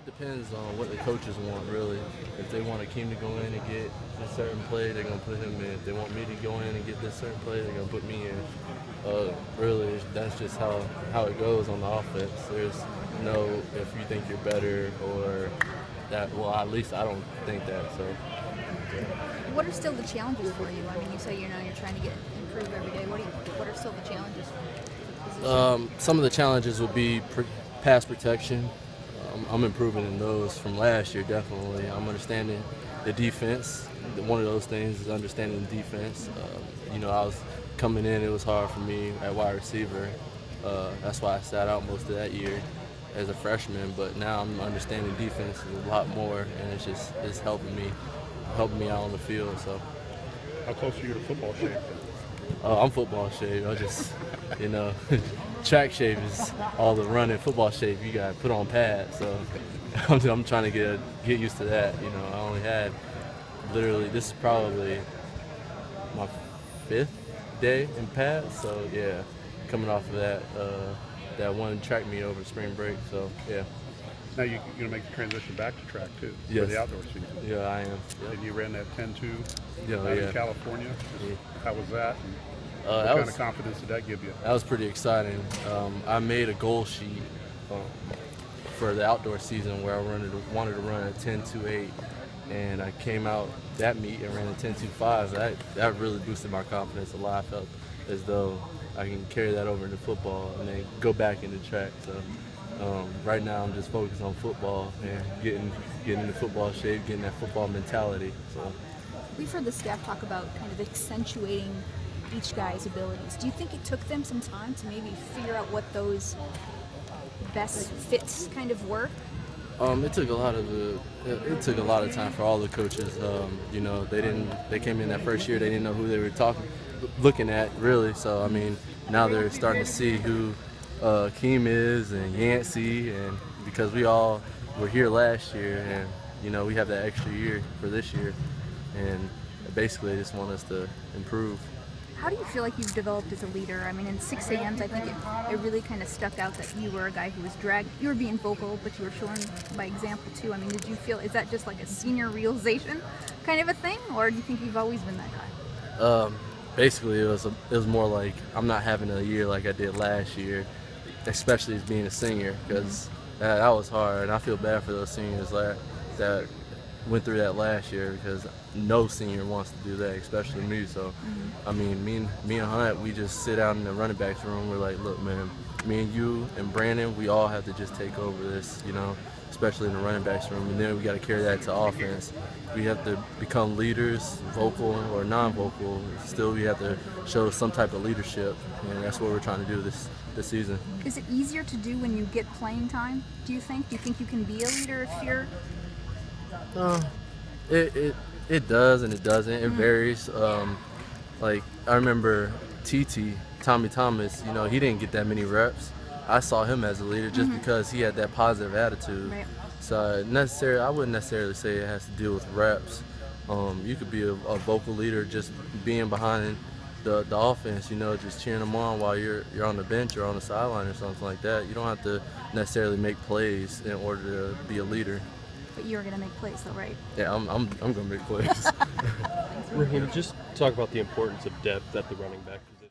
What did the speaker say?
It depends on what the coaches want, really. If they want Akeem to go in and get a certain play, they're going to put him in. If they want me to go in and get this certain play, they're going to put me in. Really, that's just how it goes on the offense. There's no if you think you're better or that. Well, at least I don't think that. So. What are still the challenges for you? I mean, you say you're trying to improve every day. What are still the challenges for the position? Some of the challenges would be pass protection. I'm improving in those from last year, definitely. I'm understanding the defense. One of those things is understanding the defense. I was coming in, it was hard for me at wide receiver. That's why I sat out most of that year as a freshman, but now I'm understanding defense a lot more, and it's helping me out on the field. So, how close are you to football shape? I'm football shape. I just, track shape is all the running. Football shape, you got to put on pads. So I'm trying to get used to that. I only had literally, this is probably my 5th day in pads. So yeah, coming off of that one track meet over spring break. So yeah. Now you're going to make the transition back to track too, yes. For the outdoor season. Yeah, I am. Yep. And you ran that 10-2 in California. Yeah. How was that? And what kind of confidence did that give you? That was pretty exciting. I made a goal sheet for the outdoor season where I wanted to run a 10-2-8, and I came out that meet and ran a 10-2-5. That really boosted my confidence a lot. I felt as though I can carry that over into football and then go back into track. So. Right now, I'm just focused on football and getting into football shape, getting that football mentality. So, we've heard the staff talk about kind of accentuating each guy's abilities. Do you think it took them some time to maybe figure out what those best fits kind of were? It took a lot of time for all the coaches. They came in that first year, they didn't know who they were looking at really. So I mean, now they're starting to see who Keem is and Yancey, and because we all were here last year, and we have that extra year for this year, and basically they just want us to improve. How do you feel like you've developed as a leader? I mean, in 6 a.m.s, I think it really kind of stuck out that you were a guy who was you were being vocal, but you were showing by example too. I mean, did you feel, is that just like a senior realization kind of a thing, or do you think you've always been that guy? Basically, it was more like I'm not having a year like I did last year, especially as being a senior, because that was hard, and I feel bad for those seniors that went through that last year, because no senior wants to do that, especially me. So, I mean, me and Hunt, we just sit out in the running backs room. We're like, look, man, me and you and Brandon, we all have to just take over this, especially in the running backs room, and then we got to carry that to offense. We have to become leaders, vocal or non-vocal. Still, we have to show some type of leadership, and that's what we're trying to do this season. Is it easier to do when you get playing time, do you think? Do you think you can be a leader if you're... It does and it doesn't. It varies. Like, I remember Tommy Thomas, he didn't get that many reps. I saw him as a leader just because he had that positive attitude. Right. So I wouldn't necessarily say it has to deal with reps. You could be a vocal leader just being behind the offense, just cheering them on while you're on the bench or on the sideline or something like that. You don't have to necessarily make plays in order to be a leader. But you're going to make plays, though, right? Yeah, I'm going to make plays. Raheem, just talk about the importance of depth at the running back